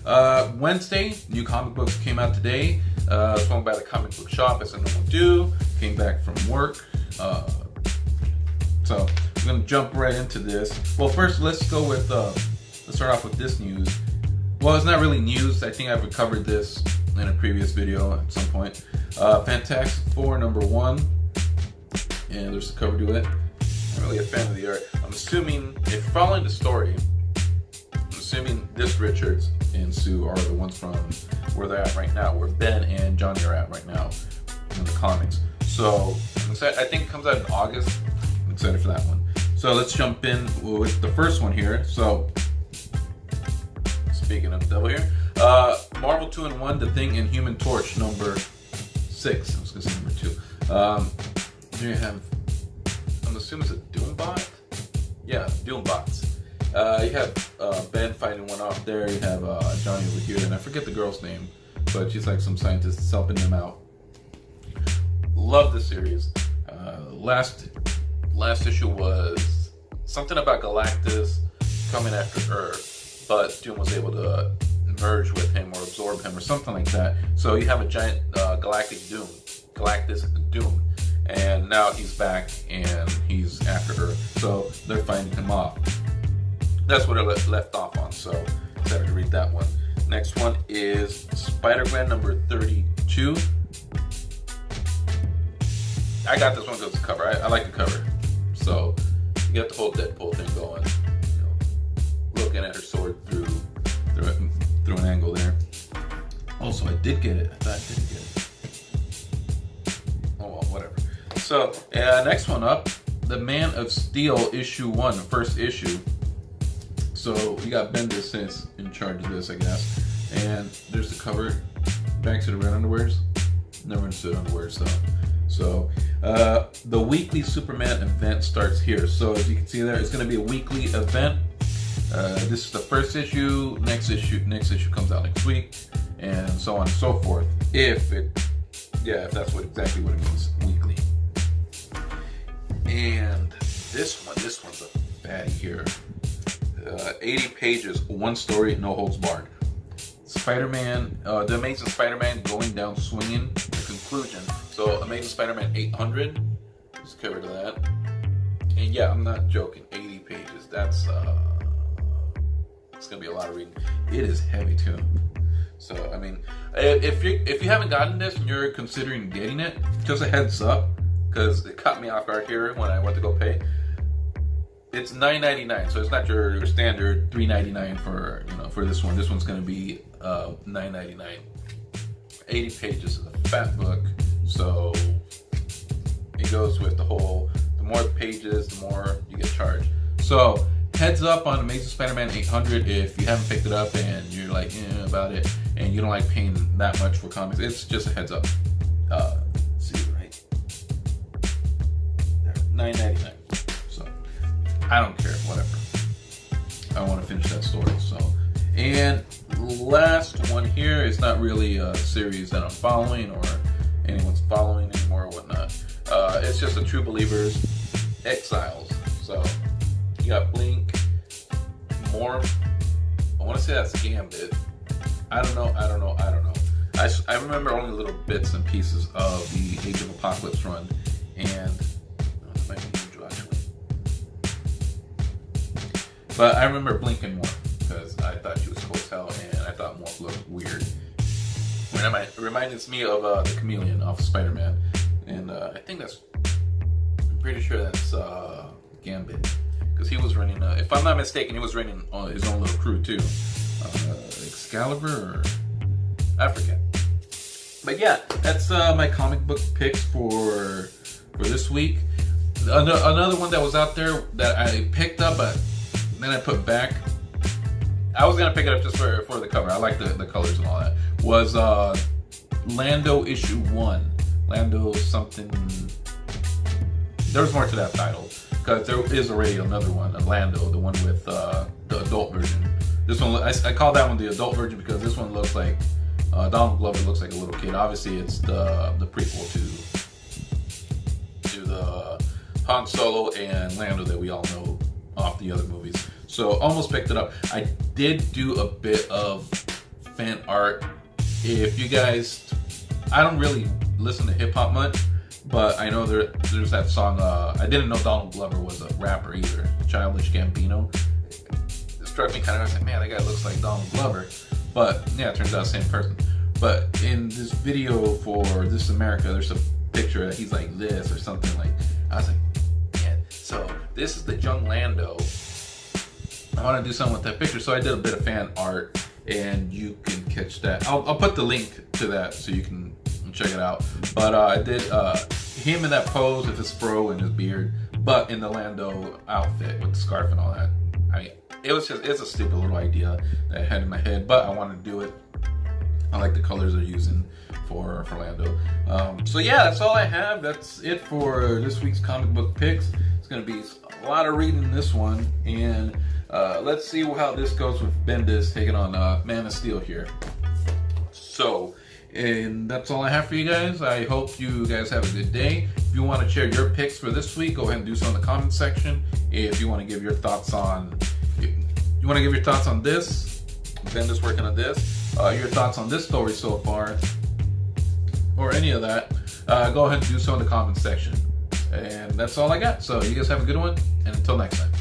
Wednesday, new comic books came out today. Swung by the comic book shop as I normally do. Came back from work. So I'm gonna jump right into this. Well, first let's go with let's start off with this news. Well, it's not really news. I think I've covered this in a previous video at some point. Fantastic Four #1, and there's a cover to it. I'm really a fan of the art. I'm assuming, if you're following the story, I'm assuming this Richards and Sue are the ones from where they're at right now, where Ben and Johnny are at right now in the comics. So I'm excited. I think it comes out in August. I'm excited for that one. So let's jump in with the first one here. So speaking of the devil here, Marvel 2-in-1, The Thing, and Human Torch #6. I was gonna say #2. Here you have, I'm assuming it's a Doombot? Yeah, Doombots. You have Ben fighting one off there. You have Johnny over here, and I forget the girl's name, but she's like some scientist that's helping them out. Love the series. Last issue was something about Galactus coming after Earth, but Doom was able to merge with him or absorb him or something like that. So you have a giant Galactus Doom, and now he's back and he's after Earth. So they're fighting him off. That's what I left off on. So excited to read that one. Next one is Spider-Gwen #32. I got this one because it's the cover. I like the cover. So you got the whole Deadpool thing going. You know, looking at her sword through an angle there. Also, I did get it. I thought I didn't get it. Oh well, whatever. So next one up, The Man of Steel #1, first issue. So we got Bendis is in charge of this, I guess. And there's the cover. Back to the red underwears. Never understood underwears though. So the weekly Superman event starts here. So as you can see there, it's going to be a weekly event. This is the first issue. Next issue comes out next week, and so on and so forth. If that's exactly what it means, weekly. And this one's a fatty here. 80 pages, one story, no holds barred. Spider-Man, the Amazing Spider-Man going down swinging, the conclusion. So Amazing Spider-Man 800 is covered to that. And yeah, I'm not joking, 80 pages. That's it's gonna be a lot of reading. It is heavy too. So I mean, if you haven't gotten this and you're considering getting it, just a heads up, because it caught me off guard here when I went to go pay. It's $9.99, so it's not your standard $3.99 for this one. This one's gonna be $9.99. 80 pages of a fat book, so it goes with the more the pages, the more you get charged. So heads up on Amazing Spider-Man 800 if you haven't picked it up and you're like about it and you don't like paying that much for comics. It's just a heads up. See right there, $9.99. So I don't care, whatever. I want to finish that story. So, and last one here is not really a series that I'm following or anyone's following anymore or whatnot. It's just a True Believers Exiles. So you got Blink, Morph. I want to say that's Gambit. I don't know. I remember only little bits and pieces of the Age of Apocalypse run, and that might be Angel actually. But I remember Blink and Morph because I thought she was cool as hell, and I thought Morph looked weird. It reminds me of the Chameleon off of Spider-Man, and I think I'm pretty sure that's Gambit, because he was running, if I'm not mistaken, he was running his own little crew too. Excalibur, or I forget. But yeah, that's my comic book picks for this week. Another one that was out there that I picked up, but then I put back. I was gonna pick it up just for the cover. I like the colors and all that. Was Lando #1. Lando something. There's more to that title because there is already another one, Lando, the one with the adult version. This one, I call that one the adult version because this one looks like Donald Glover looks like a little kid. Obviously, it's the prequel to the Han Solo and Lando that we all know off the other movies. So almost picked it up. I did do a bit of fan art. If you guys, I don't really listen to hip hop much, but I know there's that song. I didn't know Donald Glover was a rapper either. Childish Gambino. It struck me kind of. I was like, man, that guy looks like Donald Glover. But yeah, it turns out same person. But in this video for This Is America, there's a picture that he's like this or something like. I was like, man. So this is the young Lando. I want to do something with that picture, so I did a bit of fan art, and you can catch that. I'll put the link to that so you can check it out. But I did him in that pose with his fro and his beard, but in the Lando outfit with the scarf and all that. I mean, it's a stupid little idea that I had in my head, but I wanted to do it. I like the colors they're using for Lando. So yeah, that's all I have. That's it for this week's comic book picks. It's gonna be a lot of reading this one, and let's see how this goes with Bendis taking on Man of Steel here. So, and that's all I have for you guys. I hope you guys have a good day. If you want to share your picks for this week, go ahead and do so in the comment section. If you want to give your thoughts on, this, Bendis working on this, your thoughts on this story so far, or any of that, go ahead and do so in the comment section. And that's all I got. So you guys have a good one, and until next time.